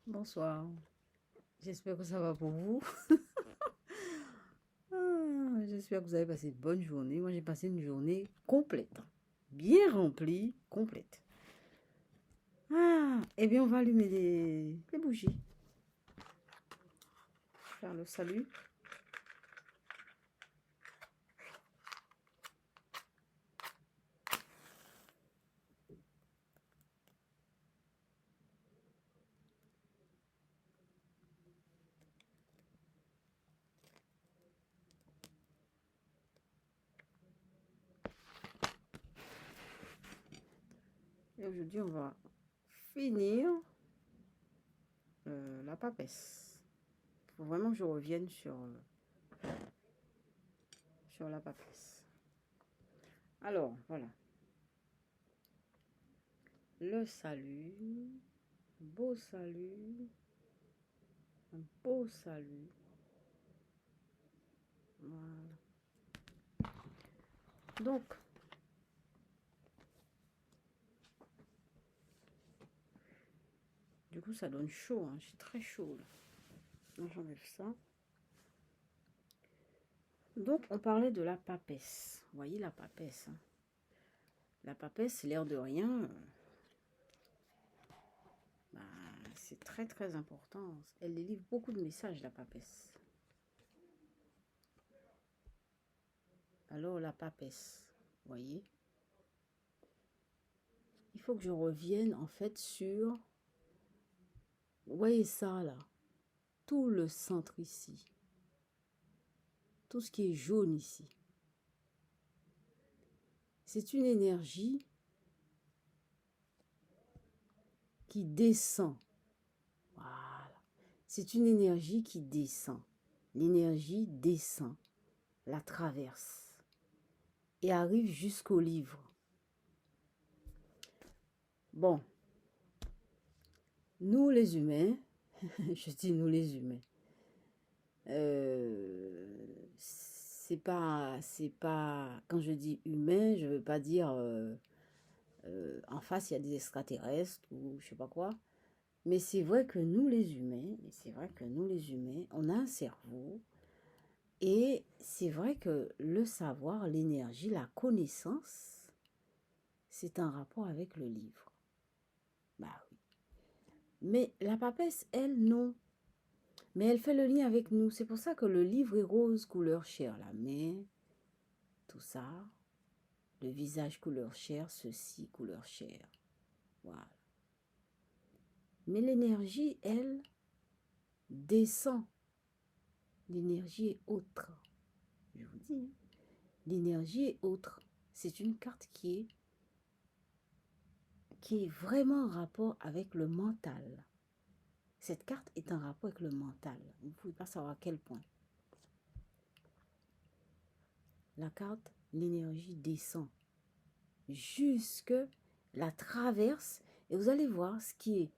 Bonsoir, j'espère que ça va pour vous. J'espère que vous avez passé une bonne journée. Moi, j'ai passé une journée complète, bien remplie, complète. Eh bien, on va allumer les bougies, faire le salut. Et aujourd'hui, on va finir la papesse. Il faut vraiment que je revienne sur la papesse. Alors, voilà. Le salut, beau salut, un beau salut. Voilà. Donc, du coup, ça donne chaud, hein. Je suis très chaud là. Donc, j'enlève ça. Donc, on parlait de la papesse. Vous voyez la papesse, hein. La papesse, l'air de rien, bah, c'est très très important. Elle délivre beaucoup de messages, la papesse. Alors, la papesse, vous voyez, il faut que je revienne en fait sur, vous voyez ça là, tout le centre ici, tout ce qui est jaune ici. C'est une énergie qui descend. Voilà. C'est une énergie qui descend. L'énergie descend, la traverse et arrive jusqu'au livre. Bon, nous les humains, je dis nous les humains, c'est pas, quand je dis humain, je veux pas dire en face il y a des extraterrestres ou je sais pas quoi, mais c'est vrai que nous les humains, on a un cerveau et c'est vrai que le savoir, l'énergie, la connaissance, c'est un rapport avec le livre. Bah oui. Mais la papesse, elle, non. Mais elle fait le lien avec nous. C'est pour ça que le livre est rose couleur chair. La main, tout ça. Le visage couleur chair, ceci couleur chair. Voilà. Mais l'énergie, elle, descend. L'énergie est autre. Je vous dis. L'énergie est autre. C'est une carte qui est vraiment en rapport avec le mental. Cette carte est en rapport avec le mental. Vous ne pouvez pas savoir à quel point. La carte, l'énergie descend jusque la traverse et vous allez voir ce qui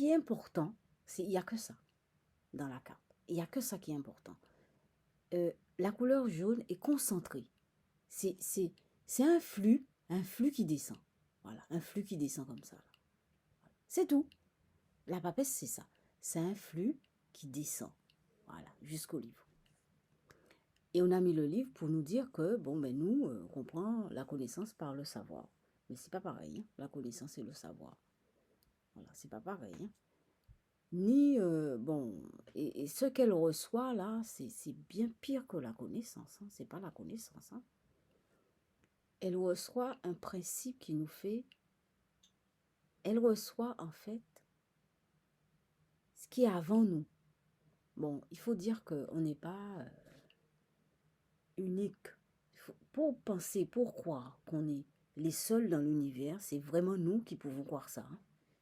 est important, il n'y a que ça dans la carte. Il n'y a que ça qui est important. La couleur jaune est concentrée. C'est un flux qui descend. Voilà, un flux qui descend comme ça. C'est tout. La papesse, c'est ça. C'est un flux qui descend. Voilà, jusqu'au livre. Et on a mis le livre pour nous dire que, bon, ben nous, on comprend la connaissance par le savoir. Mais c'est pas pareil, hein, la connaissance et le savoir. Voilà, c'est pas pareil, hein. Ni, bon, et ce qu'elle reçoit là, c'est bien pire que la connaissance, hein. C'est pas la connaissance, hein. Elle reçoit un principe qui nous fait, elle reçoit en fait ce qui est avant nous. Bon, il faut dire qu'on n'est pas unique. Pour penser, pour croire qu'on est les seuls dans l'univers, c'est vraiment nous qui pouvons croire ça, hein.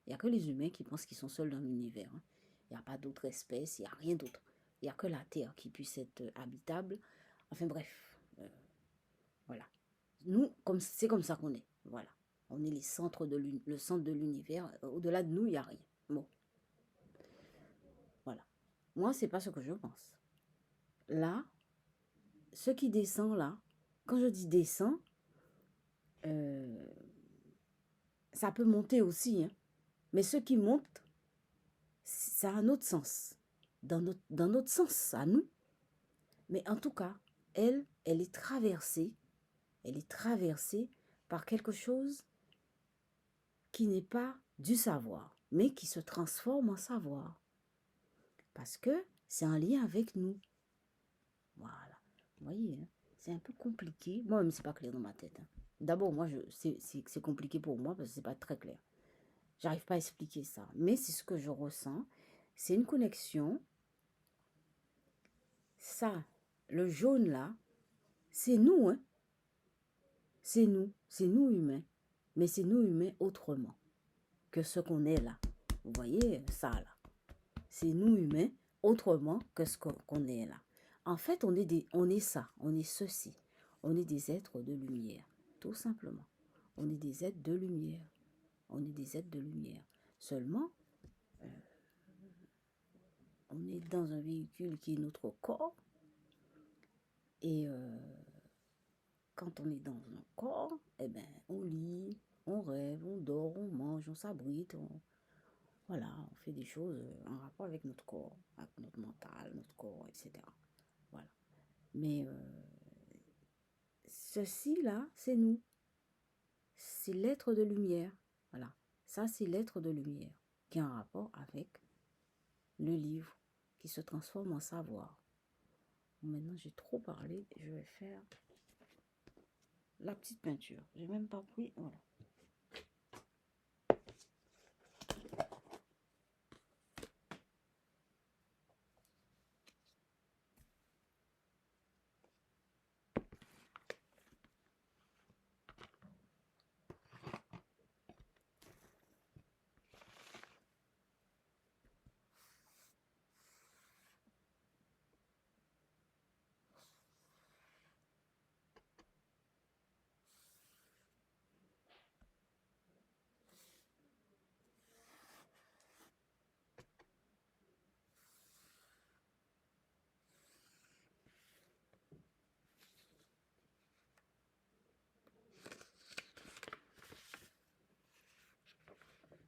Il n'y a que les humains qui pensent qu'ils sont seuls dans l'univers, hein. Il n'y a pas d'autres espèces, il n'y a rien d'autre. Il n'y a que la Terre qui puisse être habitable. Enfin bref, voilà. Nous, c'est comme ça qu'on est. Voilà. On est le centre de l'univers. Au-delà de nous, il n'y a rien. Bon, voilà. Moi, c'est pas ce que je pense. Là, ce qui descend là, quand je dis descend, ça peut monter aussi, hein. Mais ce qui monte, ça a un autre sens, dans notre sens à nous. Mais en tout cas, elle est traversée par quelque chose qui n'est pas du savoir, mais qui se transforme en savoir. Parce que c'est en lien avec nous. Voilà. Vous voyez, hein, c'est un peu compliqué. Moi-même, c'est pas clair dans ma tête. Hein. D'abord, moi, c'est compliqué pour moi parce que c'est pas très clair. J'arrive pas à expliquer ça. Mais c'est ce que je ressens. C'est une connexion. Ça, le jaune là, c'est nous, hein. C'est nous humains. Mais c'est nous humains autrement que ce qu'on est là. Vous voyez ça là. C'est nous humains autrement que ce qu'on est là. En fait, on est ça, on est ceci. On est des êtres de lumière, tout simplement. On est des êtres de lumière. On est des êtres de lumière. Seulement, on est dans un véhicule qui est notre corps. Et quand on est dans un corps, eh ben, on lit, on rêve, on dort, on mange, on s'abrite, voilà, on fait des choses en rapport avec notre corps, avec notre mental, notre corps, etc. Voilà. Mais ceci-là, c'est nous. C'est l'être de lumière. Voilà. Ça, c'est l'être de lumière qui a un rapport avec le livre qui se transforme en savoir. Maintenant, j'ai trop parlé. Je vais faire la petite peinture. J'ai même pas pris. Voilà.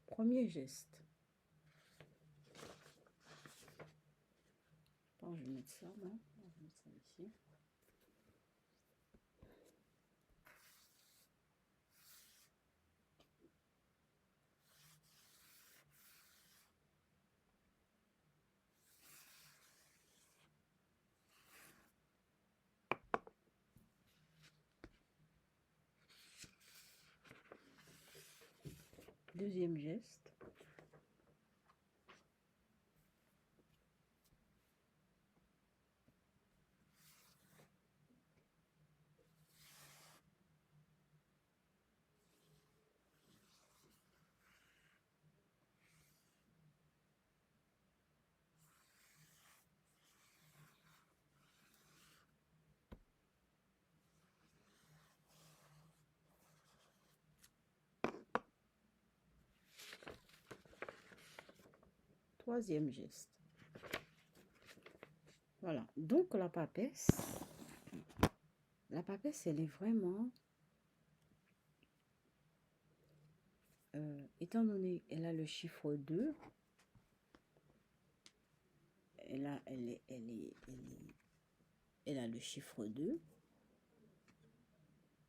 Premier geste. Bon, je vais mettre ça, non? Je vais mettre ça ici. Deuxième geste. Troisième geste. Voilà. Donc, la papesse, elle est vraiment, étant donné qu'elle a le chiffre 2, elle a le chiffre 2,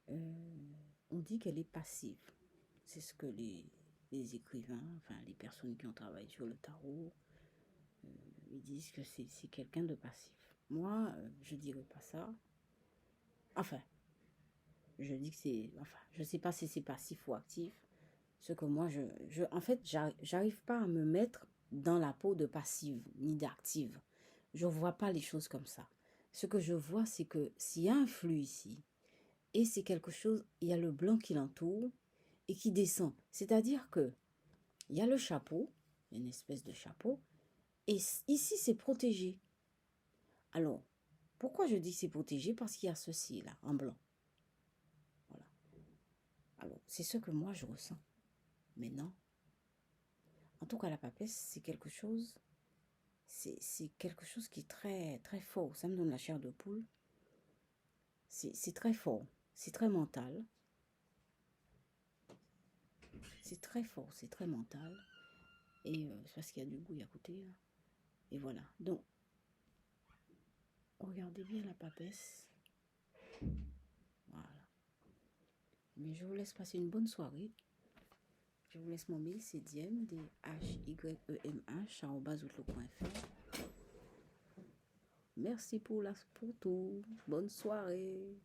on dit qu'elle est passive. C'est ce que les écrivains, enfin les personnes qui ont travaillé sur le tarot, ils disent que c'est quelqu'un de passif. Moi, je dirais pas ça. Enfin, je dis que c'est... Enfin, je sais pas si c'est passif ou actif. Ce que moi, en fait, j'arrive pas à me mettre dans la peau de passive ni d'active. Je vois pas les choses comme ça. Ce que je vois, c'est que s'il y a un flux ici, et c'est quelque chose, il y a le blanc qui l'entoure et qui descend. C'est-à-dire que il y a le chapeau, une espèce de chapeau, et ici c'est protégé. Alors, pourquoi je dis c'est protégé? Parce qu'il y a ceci là, en blanc. Voilà. Alors, c'est ce que moi je ressens. Mais non. En tout cas, la papesse, c'est quelque chose, c'est quelque chose qui est très, très fort. Ça me donne la chair de poule. C'est très fort. C'est très mental. C'est très fort, c'est très mental. Et c'est parce qu'il y a du bruit à côté. Là. Et voilà. Donc, regardez bien la papesse. Voilà. Mais je vous laisse passer une bonne soirée. Je vous laisse mon mail, c'est diem@outlook.fr. Merci pour tout. Bonne soirée.